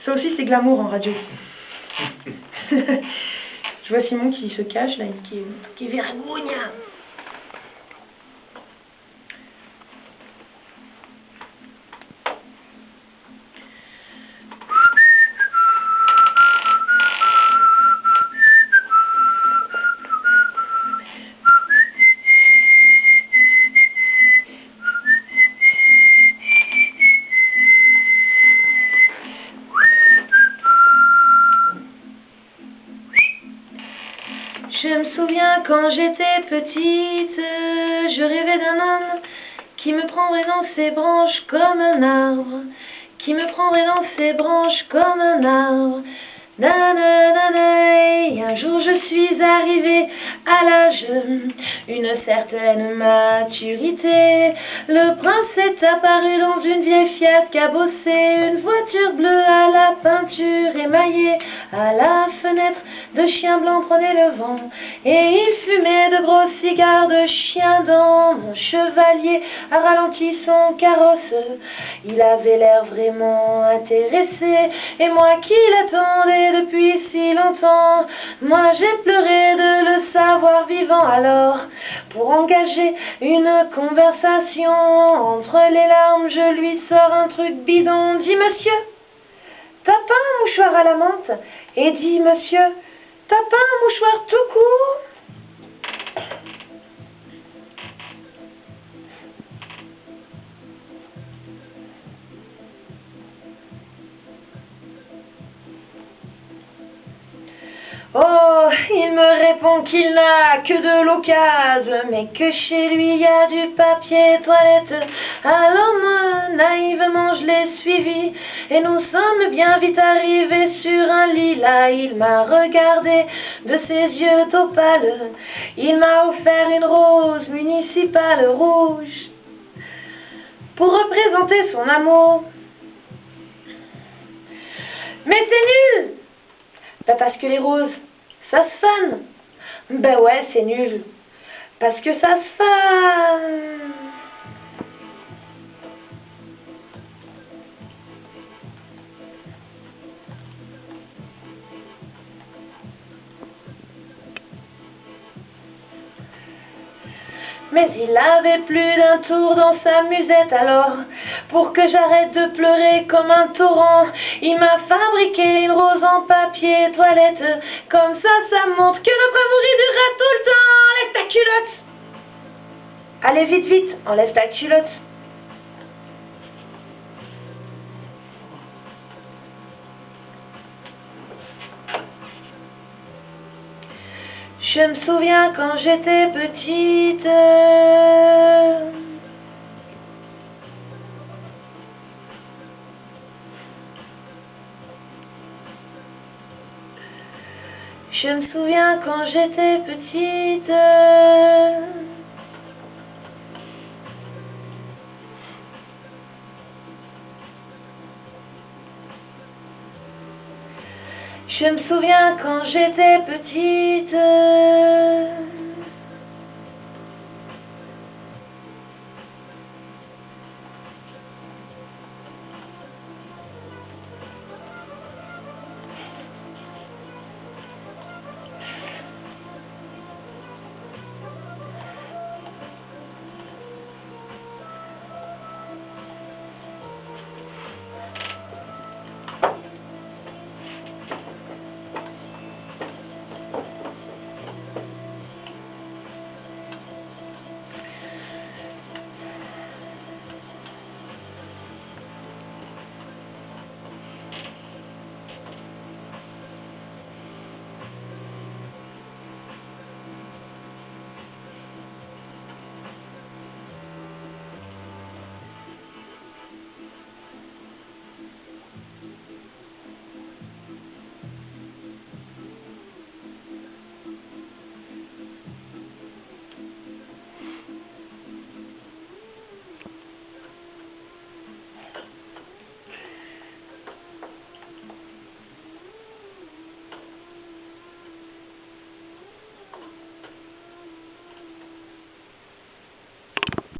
Ça aussi, c'est glamour en radio. Je vois Simon qui se cache, là, qui vergogne. Je me souviens quand j'étais petite, je rêvais d'un homme qui me prendrait dans ses branches comme un arbre, qui me prendrait dans ses branches comme un arbre. Et un jour je suis arrivée à l'âge, une certaine maturité. Le prince est apparu dans une vieille Fiat cabossée, une voiture bleue à la peinture émaillée. À la fenêtre, de chiens blancs prenaient le vent, et il fumait de gros cigares de chien dents. Mon chevalier a ralenti son carrosse, il avait l'air vraiment intéressé, et moi qui l'attendais depuis si longtemps, moi j'ai pleuré de le savoir vivant. Alors, pour engager une conversation, entre les larmes je lui sors un truc bidon. Dis monsieur, t'as pas un mouchoir à la menthe? Et dis monsieur, t'as pas un mouchoir tout court? Oh, il me répond qu'il n'a que de l'occasion, mais que chez lui il y a du papier toilette. Alors moi, naïvement, je l'ai suivi, et nous sommes bien vite arrivés sur un lit. Là, il m'a regardé de ses yeux d'opale, il m'a offert une rose municipale rouge pour représenter son amour. Mais c'est nul! Bah parce que les roses, ça se fane. Ben ouais, c'est nul. Parce que ça se fane. Mais il avait plus d'un tour dans sa musette. Alors, pour que j'arrête de pleurer comme un torrent, il m'a fabriqué une rose en papier toilette. Comme ça montre que notre amour il durera tout le temps. Enlève ta culotte. Allez, vite, vite, enlève ta culotte. Je me souviens quand j'étais petite, je me souviens quand j'étais petite, je me souviens quand j'étais petite.